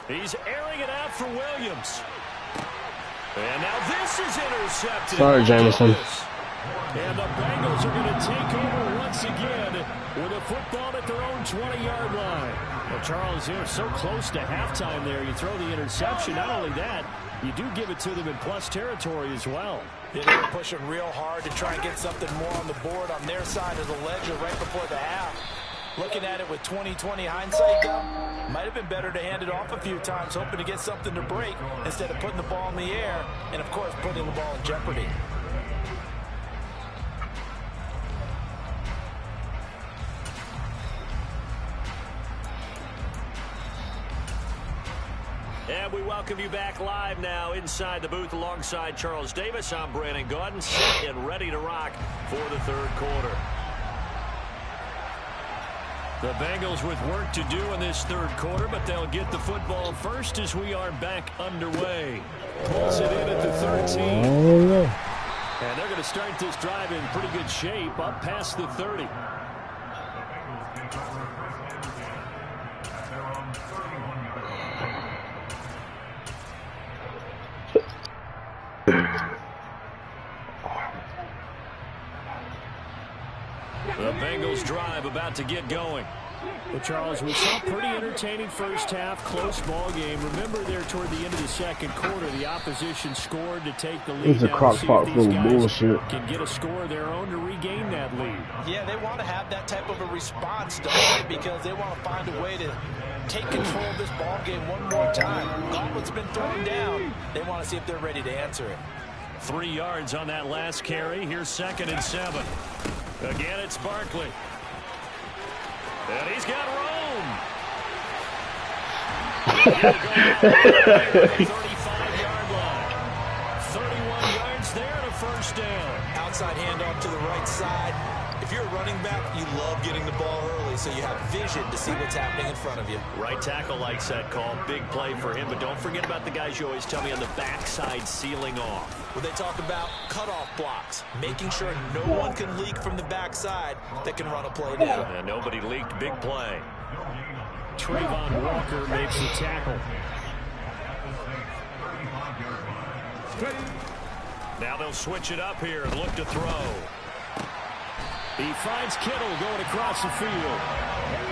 He's airing it out for Williams. And now this is intercepted. Sorry, Jameson. And the Bengals are going to take over once again with a football at their own 20-yard line. Well, Charles, they're so close to halftime there. You throw the interception. Not only that, you do give it to them in plus territory as well. Yeah, they were pushing real hard to try and get something more on the board on their side of the ledger right before the half. Looking at it with 20/20 hindsight, though, might have been better to hand it off a few times, hoping to get something to break instead of putting the ball in the air and, of course, putting the ball in jeopardy. And we welcome you back live now inside the booth alongside Charles Davis. I'm Brandon Gaudin, set and ready to rock for the third quarter. The Bengals with work to do in this third quarter, but they'll get the football first as we are back underway. Pulls it in at the 13. And they're going to start this drive in pretty good shape up past the 30. The Bengals drive about to get going. Well, Charles, we saw a pretty entertaining first half, close ball game. Remember there toward the end of the second quarter, the opposition scored to take the lead. It's a crock pot full of bullshit. Can get a score of their own to regain that lead. Yeah, they want to have that type of a response, don't they? Because they want to find a way to take control of this ball game one more time. Gauntlet's been thrown down. They want to see if they're ready to answer it. 3 yards on that last carry. Here's 2nd and 7. Again, it's Barkley. And he's got room. 35-yard line. 31 yards there and a first down. Outside handoff to the right side. If you're a running back, you love getting the ball early so you have vision to see what's happening in front of you. Right tackle likes that call. Big play for him, but don't forget about the guys you always tell me on the backside sealing off. Well, they talk about cutoff blocks, making sure no one can leak from the backside that can run a play down. And nobody leaked. Big play. Trayvon Walker makes the tackle. Now they'll switch it up here and look to throw. He finds Kittle going across the field.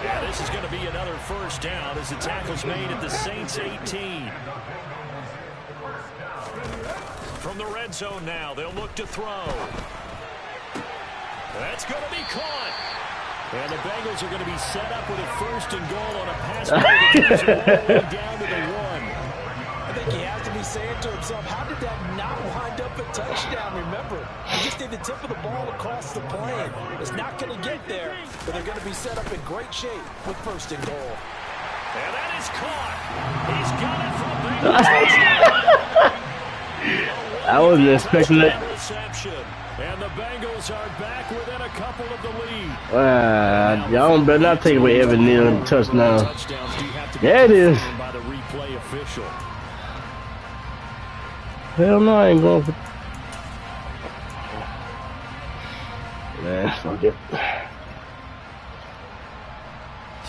Yeah, this is going to be another first down as the tackle's made at the Saints 18. From the red zone now, they'll look to throw. That's going to be caught. And the Bengals are going to be set up with a 1st and goal on a pass play that takes them all the way down to the 1. I think he has to be saying to himself, how did that not wind up a touchdown? Remember, he just did the tip of the ball across the plane. It's not going to get there, but they're going to be set up in great shape with 1st and goal. And that is caught. He's got it from Bengals. I wasn't expecting that. And the Bengals are back within a couple of the lead. Y'all better not take away Evan Neal touchdown. There it is. By the replay official. Hell no, I ain't going for. Man, fuck it.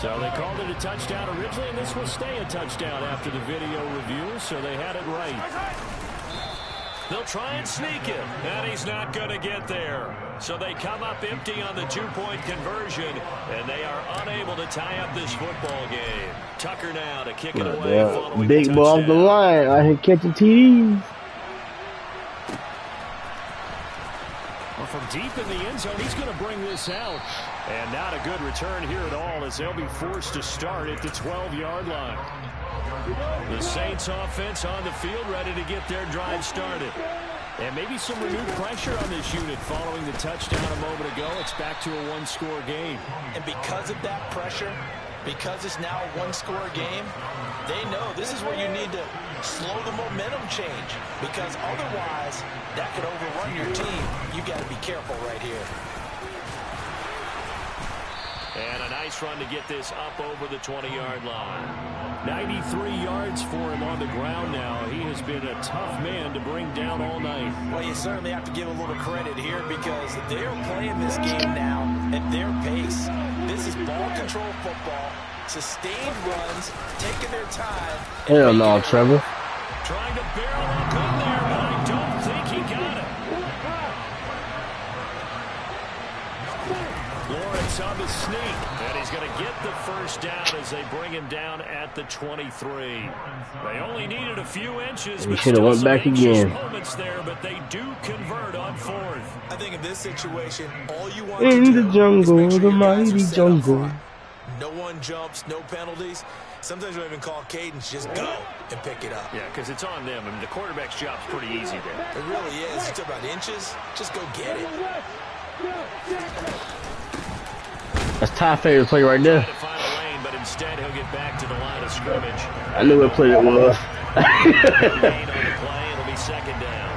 So they called it a touchdown originally, and this will stay a touchdown after the video review, so they had it right. They'll try and sneak it, and he's not going to get there. So they come up empty on the 2-point conversion, and they are unable to tie up this football game. Tucker now to kick it away following big ball off the line. I hit catching TDs. Well, from deep in the end zone, he's going to bring this out. And not a good return here at all as they'll be forced to start at the 12-yard line. The Saints offense on the field ready to get their drive started. And maybe some renewed pressure on this unit following the touchdown a moment ago. It's back to a 1-score game. And because of that pressure, because it's now a 1-score game, they know this is where you need to slow the momentum change. Because otherwise, that could overrun your team. You got to be careful right here. And a nice run to get this up over the 20-yard line. 93 yards for him on the ground now. He has been a tough man to bring down all night. Well, you certainly have to give a little credit here because they're playing this game now at their pace. This is ball control football. Sustained runs, taking their time. Hell no, Trevor. Trying to barrel up in there, but I don't think he got it. Lawrence on the sneak, and he's going to get the first down as they bring him down at the 23. They only needed a few inches, He but should have went back again. Moments there, but they do convert on fourth. I think in this situation, all you want In to the do jungle, is make sure the your guys are mighty set up jungle. front. No one jumps, no penalties. Sometimes we don't even call cadence, just go and pick it up. Yeah, because it's on them. I mean, the quarterback's job's pretty easy there. It really is. It's about inches. Just go get it. That's Ty's favorite play right there. To find a lane, but instead he'll get back to the line of scrimmage. I knew what play it was. Gain on the play. It'll be second down.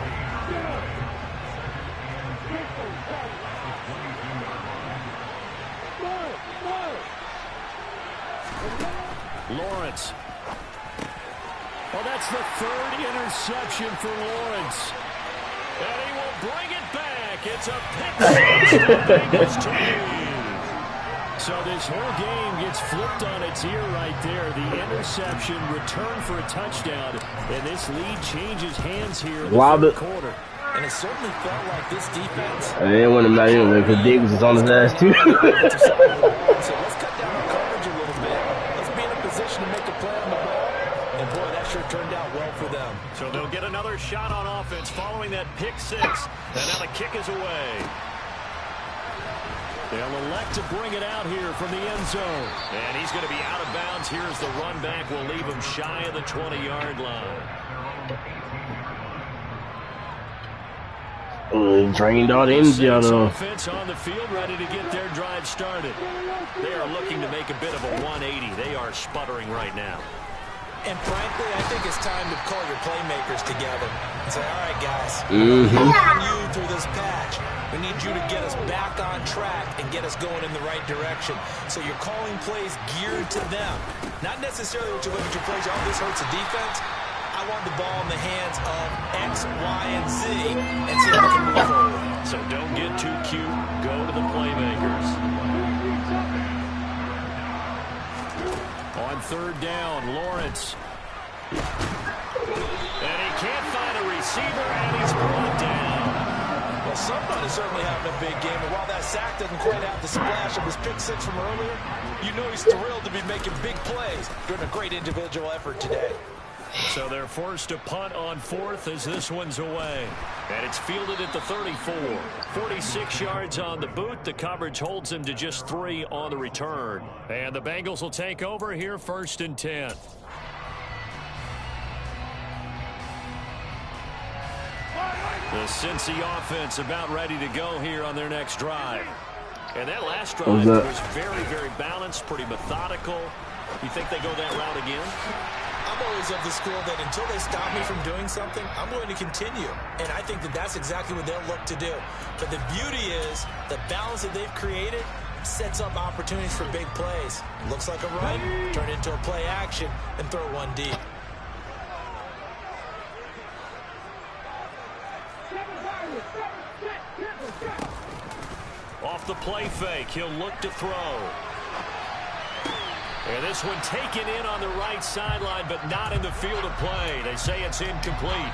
Lawrence. Well, that's the third interception for Lawrence. And he will bring it back. It's a pick six. The Bengals to lead. So this whole game gets flipped on its ear right there. The interception, return for a touchdown, and this lead changes hands here in the third quarter. And it certainly felt like this defense. I didn't want him out anyway because Diggs is on his ass too. So let's cut down our coverage a little bit. Let's be in a position to make a play on the ball. And boy, that sure turned out well for them. So they'll get another shot on offense following that pick six. And now the kick is away. They'll elect to bring it out here from the end zone. And he's going to be out of bounds. Here's the run back. Will leave him shy of the 20-yard line. Drained all the energy out of offense on the field, ready to get their drive started. They are looking to make a bit of a 180. They are sputtering right now. And frankly, I think it's time to call your playmakers together and say, all right, guys, Mm-hmm. we're on you through this patch. We need you to get us back on track and get us going in the right direction. So you're calling plays geared to them. Not necessarily what you look at your plays, oh, this hurts the defense. I want the ball in the hands of X, Y, and Z and see if we can move forward. So don't get too cute. Go to the playmakers. On third down, Lawrence. And he can't find a receiver, and he's brought down. Well, somebody's certainly having a big game, and while that sack doesn't quite have the splash of his pick six from earlier, you know he's thrilled to be making big plays during a great individual effort today. So they're forced to punt on fourth as this one's away. And it's fielded at the 34. 46 yards on the boot. The coverage holds him to just 3 on the return. And the Bengals will take over here, 1st and 10. The Cincy offense about ready to go here on their next drive. And that last drive was very, very balanced, pretty methodical. You think they go that route again? I'm always of the school that until they stop me from doing something, I'm going to continue. And I think that that's exactly what they'll look to do. But the beauty is the balance that they've created sets up opportunities for big plays. Looks like a run, turn it into a play action, and throw one deep. Off the play fake, he'll look to throw. And this one taken in on the right sideline, but not in the field of play. They say it's incomplete.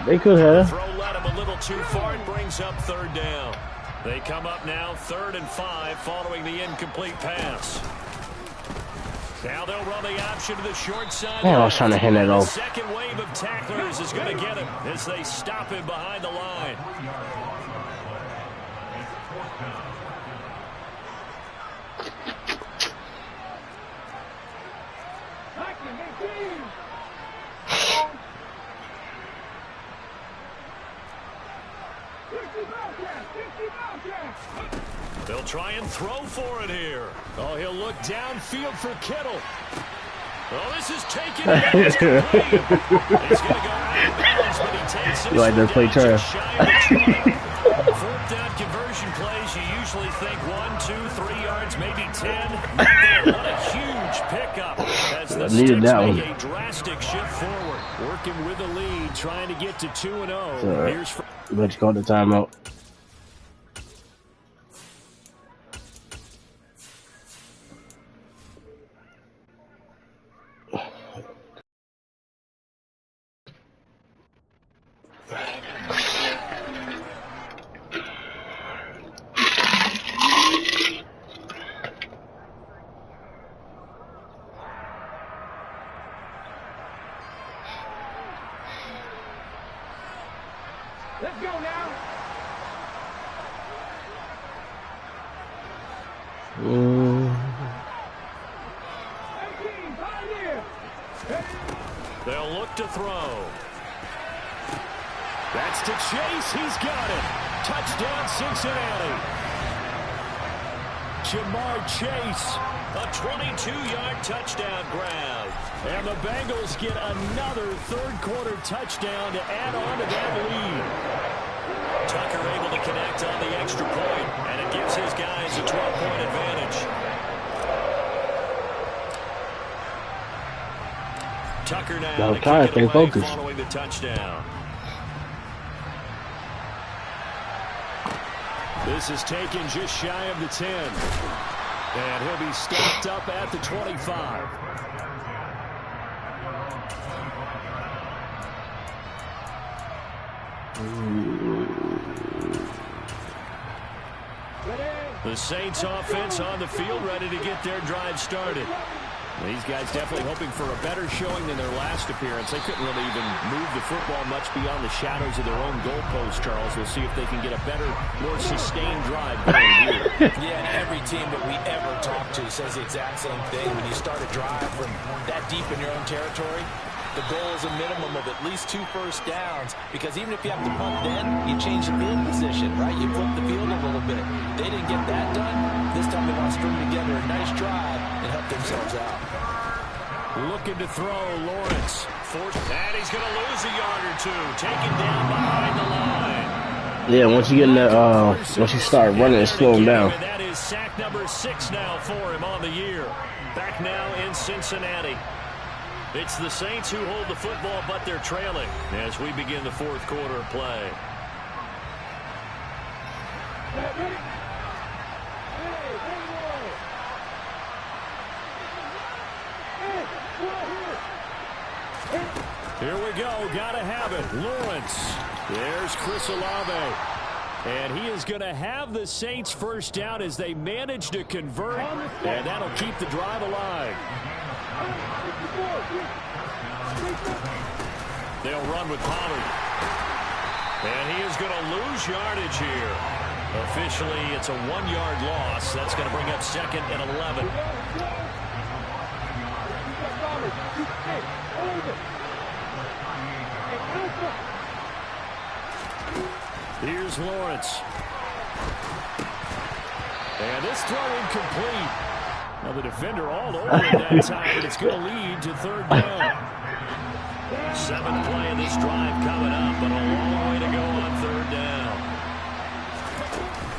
They could have. Throw led him a little too far. It brings up third down. They come up now 3rd and 5 following the incomplete pass. Now they'll run the option to the short side. Man, I was trying to hand that off. The second wave of tacklers is going to get him as they stop him behind the line. They'll try and throw for it here. Oh, he'll look downfield for Kittle. Oh, this is taken. He's going to go out of bounds, but he takes it. You like that play, Trey? 4th down conversion plays, you usually think 1, 2, 3 yards, maybe 10. What a huge pickup as the Sticks make a drastic shift forward. Working with the lead, trying to get to 2-0. Here's for let's call the timeout. Let's go now. They'll look to throw. That's to Chase. He's got it. Touchdown, Cincinnati. Jamar Chase, a 22-yard touchdown grab. And the Bengals get another third-quarter touchdown to add on to that lead. Tucker able to connect on the extra point, and it gives his guys a 12-point advantage. Tucker now to kick it away following the touchdown. This is taken just shy of the 10. And he'll be stopped up at the 25. The Saints offense on the field, ready to get their drive started. These guys definitely hoping for a better showing than their last appearance. They couldn't really even move the football much beyond the shadows of their own goalpost, Charles. We'll see if they can get a better, more sustained drive going here. Yeah, and every team that we ever talk to says the exact same thing. When you start a drive from that deep in your own territory, the goal is a minimum of at least 2 first downs, because even if you have to punt then, you change the field position, right? You flip the field a little bit. They didn't get that done. This time they want to string together a nice drive and help themselves out. Looking to throw, Lawrence. And he's going to lose a yard or two. Taken down behind the line. Yeah, once you get in that, once you start running, it's slowing down. And that is sack number 6 now for him on the year. Back now in Cincinnati. It's the Saints who hold the football, but they're trailing as we begin the fourth quarter of play. Here we go. Got to have it. Lawrence. There's Chris Olave. And he is going to have the Saints first down as they manage to convert. And that'll keep the drive alive. They'll run with Pollard. And he is going to lose yardage here. Officially, it's a 1-yard loss. That's going to bring up second and 11. Here's Lawrence. And this throw incomplete. Now the defender all over it that time, but it's going to lead to third down. 7th play of this drive coming up, but a long way to go on third down.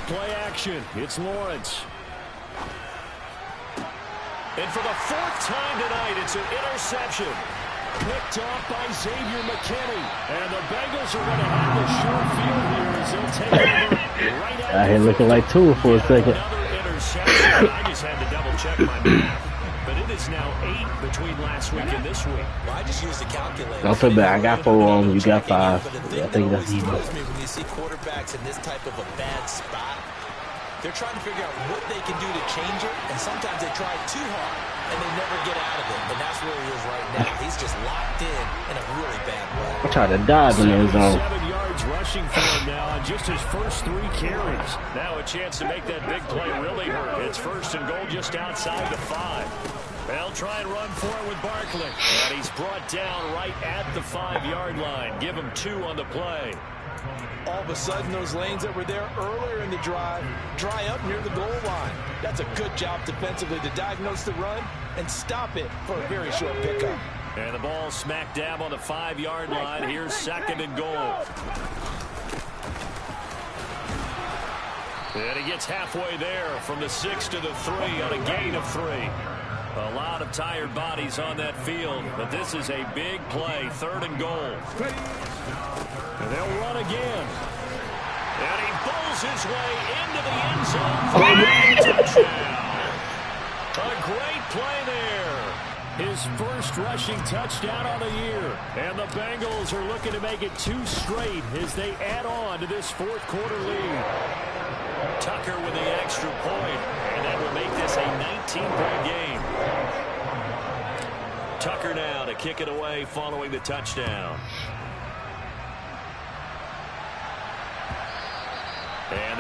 Play action. It's Lawrence. And for the 4th time tonight, it's an interception. Picked off by Xavier McKinney. And the Bengals are going to have the short field here as they'll take over right out. I had looking like Tua for a second. Another interception. I just had to double check my math. But it is now 8 between last week and this week. Well, I just used the calculator. Don't feel bad. I got 4 on them. You got 5. Yeah, I think that's even. When you see quarterbacks in this type of a bad spot, they're trying to figure out what they can do to change it, and sometimes they try too hard, and they never get out of it. And that's where he is right now. He's just locked in a really bad way. I tried to dive in the zone. 7 yards rushing for him now on just his first 3 carries. Now a chance to make that big play really hurt. It's first and goal just outside the 5. They'll try and run for it with Barkley. And he's brought down right at the 5-yard line. Give him 2 on the play. All of a sudden, those lanes that were there earlier in the drive dry up near the goal line. That's a good job defensively to diagnose the run and stop it for a very short pickup. And the ball smack dab on the 5-yard line. Here's second and goal. And he gets halfway there from the 6 to the 3 on a gain of 3. A lot of tired bodies on that field, but this is a big play, 3rd and goal. And they'll run again. And he bowls his way into the end zone for a touchdown. A great play there. His first rushing touchdown on the year. And the Bengals are looking to make it 2 straight as they add on to this 4th quarter lead. Tucker with the extra point, and that will make this a 19-point game. Tucker now to kick it away following the touchdown.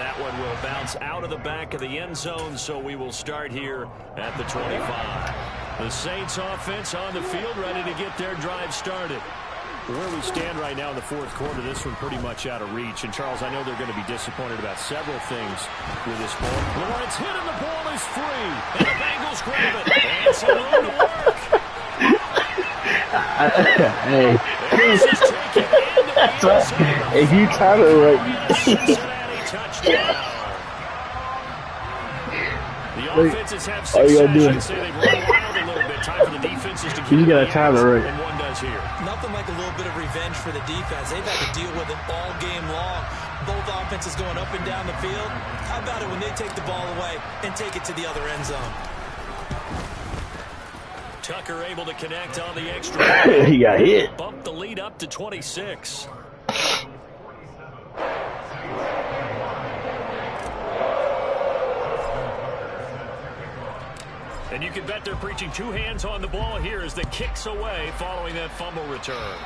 that one will bounce out of the back of the end zone, so we will start here at the 25. The Saints offense on the field, ready to get their drive started. Where we stand right now in the fourth quarter, this one pretty much out of reach. And, Charles, I know they're going to be disappointed about several things with this ball. Lawrence hit and the ball is free. And the Bengals grab it. And some room to work. Hey. That's right. If you time it right. Cincinnati touchdown. The offenses have all you gotta do success. Say they've run wild a little bit. Time for the defenses to keep you gotta time it right. And one does here. Nothing like a little bit of revenge for the defense. They've had to deal with it all game long. Both offenses going up and down the field. How about it when they take the ball away and take it to the other end zone? Tucker able to connect on the extra. He got hit. Bump the lead up to 26. And you can bet they're preaching two hands on the ball here as the kick's away following that fumble return.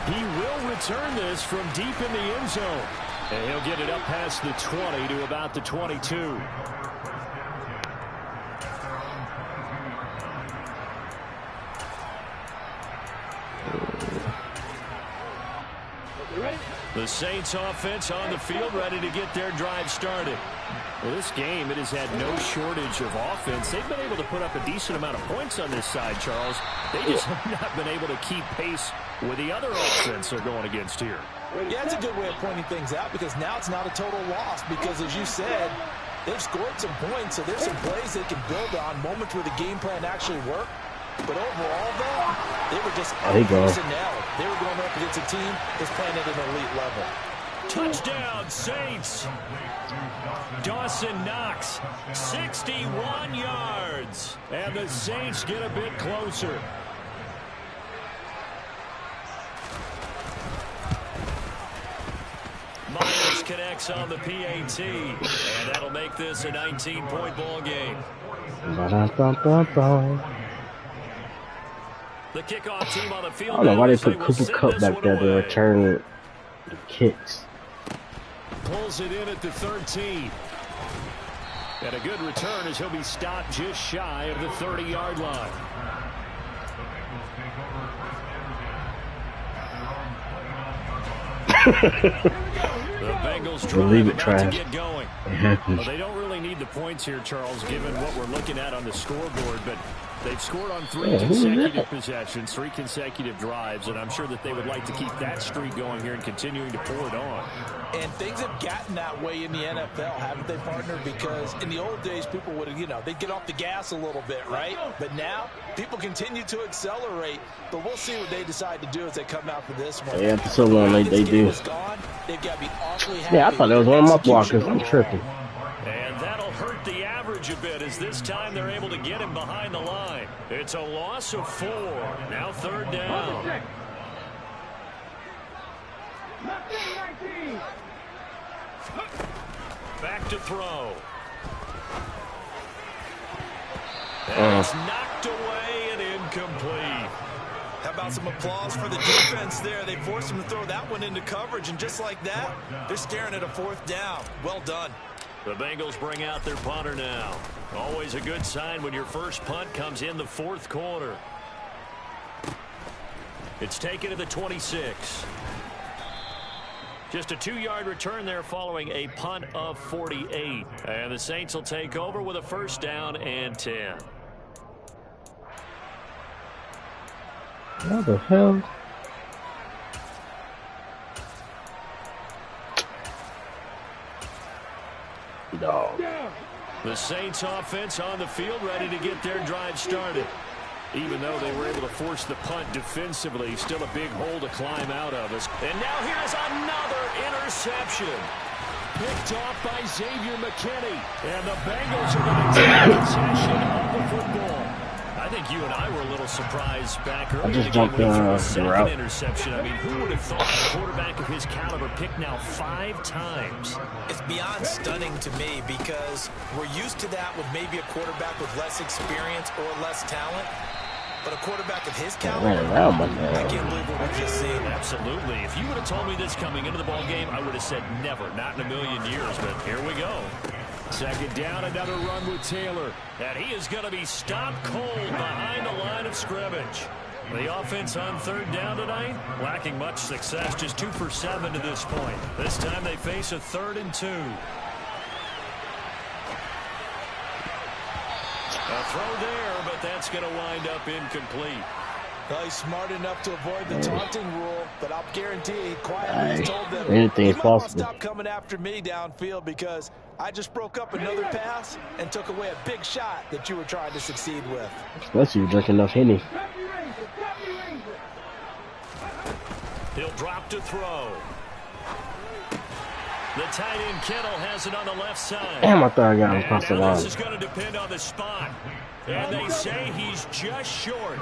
He will return this from deep in the end zone. And he'll get it up past the 20 to about the 22. The Saints offense on the field ready to get their drive started. Well, this game, it has had no shortage of offense. They've been able to put up a decent amount of points on this side, Charles. They just have not been able to keep pace with the other offense they're going against here. Yeah, it's a good way of pointing things out because now it's not a total loss because, as you said, they've scored some points, so there's some plays they can build on, moments where the game plan actually worked. But overall, though, they were just personnel. They were going up against a team that's playing at an elite level. Touchdown, Saints. Dawson Knox, 61 yards. And the Saints get a bit closer. Myers connects on the PAT. And that'll make this a 19-point ball game. The kickoff team on the field. I don't know why they put Cooper Kupp back there to return the kicks. Pulls it in at the 13. And a good return as he'll be stopped just shy of the 30-yard line. The Bengals drive about to get going. Well, they don't really need the points here, Charles, given what we're looking at on the scoreboard, but they've scored on three consecutive possessions, 3 consecutive drives, and I'm sure that they would like to keep that streak going here and continuing to pour it on. And things have gotten that way in the NFL, haven't they, partner? Because in the old days, people would, they'd get off the gas a little bit, right? But now, people continue to accelerate, but we'll see what they decide to do as they come out for this one. Yeah, for so long like they do. Gone, they've got to be awfully happy. Yeah, I thought that was one of my blockers. I'm tripping. And that'll hurt the average a bit as this time they're able to get him behind the line. It's a loss of 4. Now 3rd down. Back to throw. And it's knocked away and incomplete. How about some applause for the defense there? They forced him to throw that one into coverage, and just like that, they're staring at a 4th down. Well done. The Bengals bring out their punter now. Always a good sign when your first punt comes in the 4th quarter. It's taken to the 26. Just a 2-yard return there following a punt of 48. And the Saints will take over with a 1st down and 10. What the hell? No. The Saints offense on the field ready to get their drive started. Even though they were able to force the punt defensively, still a big hole to climb out of us. And now here's another interception. Picked off by Xavier McKinney. And the Bengals are going to take possession of the football. I think you and I were a little surprised back earlier. I just jumped the route. interception. I mean, who would have thought a quarterback of his caliber picked now 5 times? It's beyond stunning to me because we're used to that with maybe a quarterback with less experience or less talent. But a quarterback of his I caliber, ran around my I man. can't believe what we've just seen. Absolutely. If you would have told me this coming into the ball game, I would have said never, not in a million years. But here we go. Second down, another run with Taylor. And he is going to be stopped cold behind the line of scrimmage. The offense on third down tonight, lacking much success, just 2 for 7 to this point. This time they face a 3rd and 2. A throw there, but that's going to wind up incomplete. Well, he's smart enough to avoid the taunting rule, but I'll guarantee he quietly has told them, anything you is might want to possible. stop coming after me downfield because I just broke up another pass and took away a big shot that you were trying to succeed with. Especially you drink enough Henny. He'll drop to throw. The tight end Kittle has it on the left side. Damn, I thought I got him And across the now line. this is going to depend on the spot. And they say he's just short.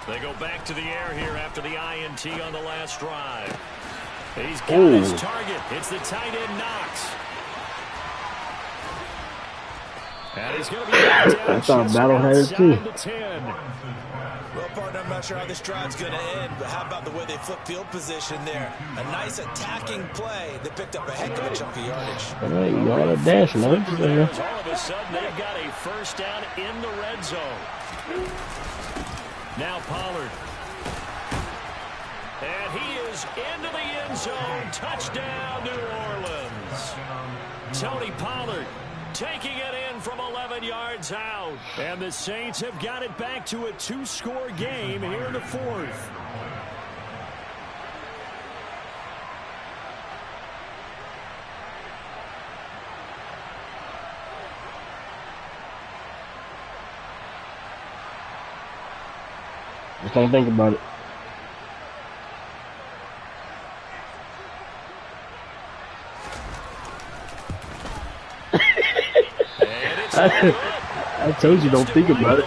They go back to the air here after the INT on the last drive. He's got his target. It's the tight end Knox. And he's going to be knocked down. I thought just Battle had it too. outside the 10. Well, partner, I'm not sure how this drive's going to end, but how about the way they flip field position there? A nice attacking play that picked up a heck of a chunk of yardage. Hey, you all that dashing, huh? All of a sudden, they've got a first down in the red zone. Now Pollard. And he is into the end zone. Touchdown, New Orleans. Tony Pollard taking it in from 11 yards out. And the Saints have got it back to a 2-score game here in the 4th. Just don't think about it. I told you don't think about it.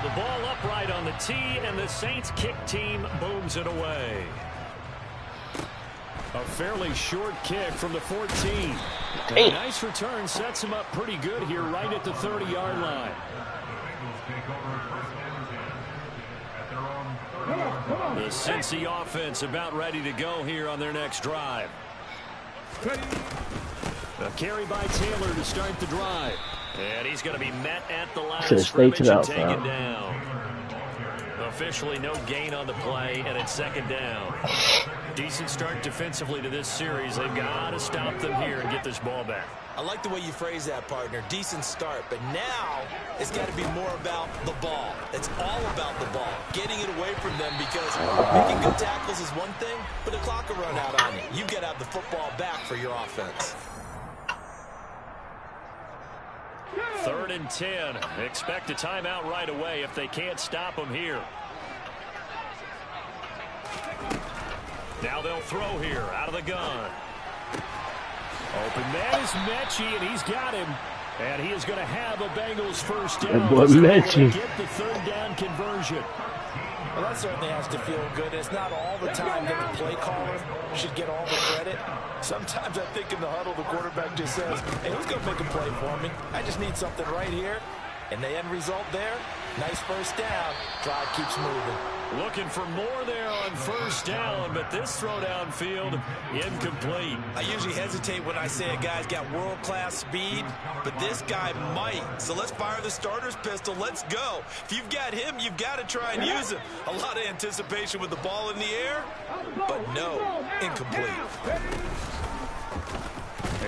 The ball upright on the tee, and the Saints kick team booms it away. A fairly short kick from the 14. A nice return sets him up pretty good here right at the 30-yard line. The Cincy offense about ready to go here on their next drive. A carry by Taylor to start the drive. And he's going to be met at the line of scrimmage and taken down. Officially no gain on the play, and it's second down. Decent start defensively to this series. They've got to stop them here and get this ball back. I like the way you phrase that, partner. Decent start, but now it's got to be more about the ball. It's all about the ball, getting it away from them, because making good tackles is one thing, but the clock will run out on you. You've got to have the football back for your offense. 3rd and 10. Expect a timeout right away if they can't stop them here. Now they'll throw here out of the gun. Open man is Mechie, and he's got him. And he is going to have a Bengals first down. Get the 3rd down conversion. Well, that certainly has to feel good. It's not all the time that the play caller should get all the credit. Sometimes I think in the huddle, the quarterback just says, hey, who's going to make a play for me? I just need something right here. And the end result there, nice first down. Drive keeps moving. Looking for more there on first down, but this throw downfield incomplete. I usually hesitate when I say a guy's got world-class speed, but this guy might. So let's fire the starter's pistol. Let's go. If you've got him, you've got to try and use him. A lot of anticipation with the ball in the air, but no, incomplete.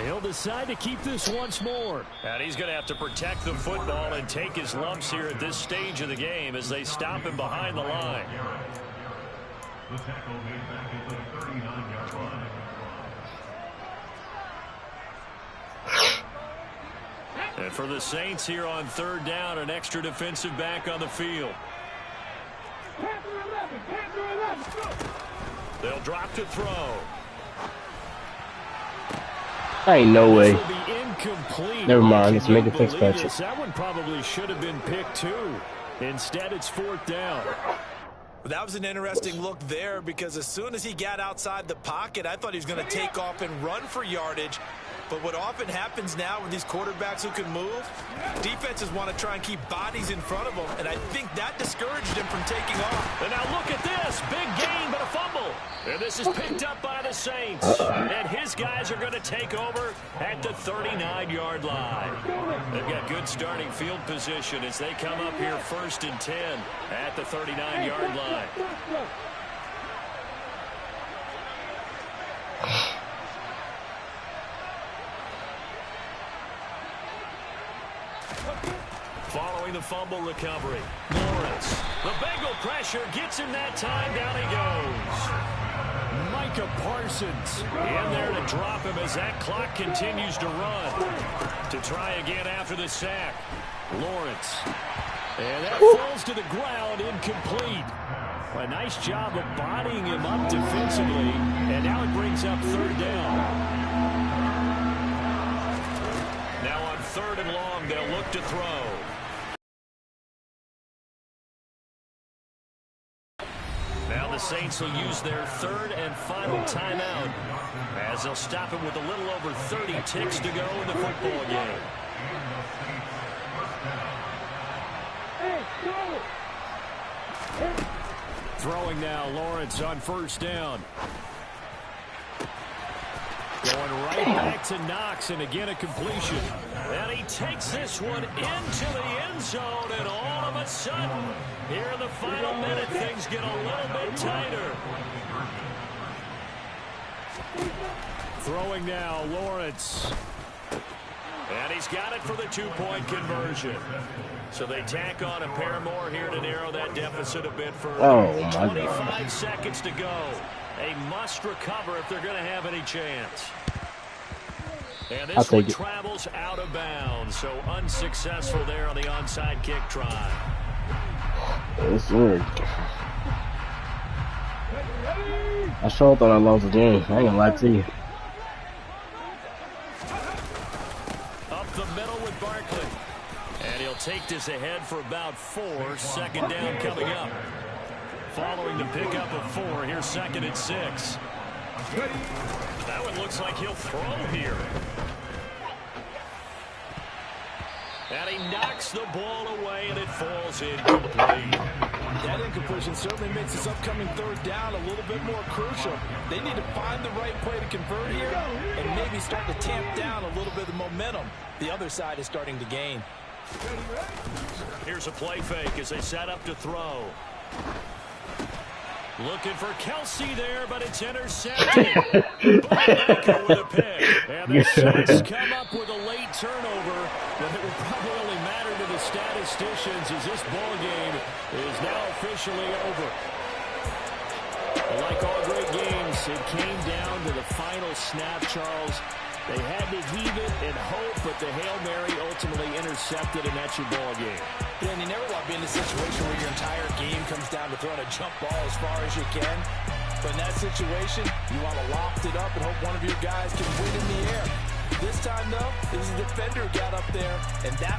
He'll decide to keep this once more. And he's going to have to protect the football and take his lumps here at this stage of the game as they stop him behind the line. The tackle made back at the 39-yard line. And for the Saints here on 3rd down, an extra defensive back on the field. They'll drop to throw. Ain't no way. Never mind. Let's Let's make a fix catch it. That one probably should have been picked too. Instead, it's 4th down. That was an interesting look there because as soon as he got outside the pocket, I thought he was going to take off and run for yardage. But what often happens now with these quarterbacks who can move, defenses want to try and keep bodies in front of them, and I think that discouraged him from taking off. And now look at this. Big gain, but a fumble. And this is picked up by the Saints. And his guys are going to take over at the 39-yard line. They've got good starting field position as they come up here 1st and 10 at the 39-yard line. Following the fumble recovery, Lawrence. The Bengal pressure gets him that time. Down he goes. Micah Parsons in there to drop him as that clock continues to run. To try again after the sack. Lawrence. And that falls to the ground, incomplete. A nice job of bodying him up defensively. And now it brings up 3rd down. Now on 3rd and long, they'll look to throw. Now the Saints will use their 3rd and final timeout as they'll stop it with a little over 30 ticks to go in the football game. Throwing now, Lawrence on 1st down. Going right back to Knox, and again a completion. And he takes this one into the end zone, and all of a sudden, here in the final minute, things get a little bit tighter. Throwing now, Lawrence. And he's got it for the 2-point conversion. So they tack on a pair more here to narrow that deficit a bit further. Oh, my 25 God. seconds to go. A must recover if they're going to have any chance. And this one travels out of bounds, so unsuccessful there on the onside kick try. It's weird. I sure thought I lost the game. I ain't gonna lie to you. Up the middle with Barkley. And he'll take this ahead for about 4. 2nd down coming up. Following the pickup of 4, here's 2nd and 6. That one looks like he'll throw here. And he knocks the ball away, and it falls incomplete. That incompletion certainly makes this upcoming 3rd down a little bit more crucial. They need to find the right play to convert here and maybe start to tamp down a little bit of the momentum the other side is starting to gain. Here's a play fake as they set up to throw. Looking for Kelsey there, but it's intercepted. Baker with a pick. And the Saints come up with a late turnover, but it will probably only matter to the statisticians as this ball game is now officially over. Like all great games, it came down to the final snap, Charles. They had to heave it and hope, but the Hail Mary ultimately intercepted, and that's your ball game. Yeah, and you never want to be in a situation where your entire game comes down to throwing a jump ball as far as you can. But in that situation, you want to loft it up and hope one of your guys can win in the air. This time, though, it was a defender who got up there, and that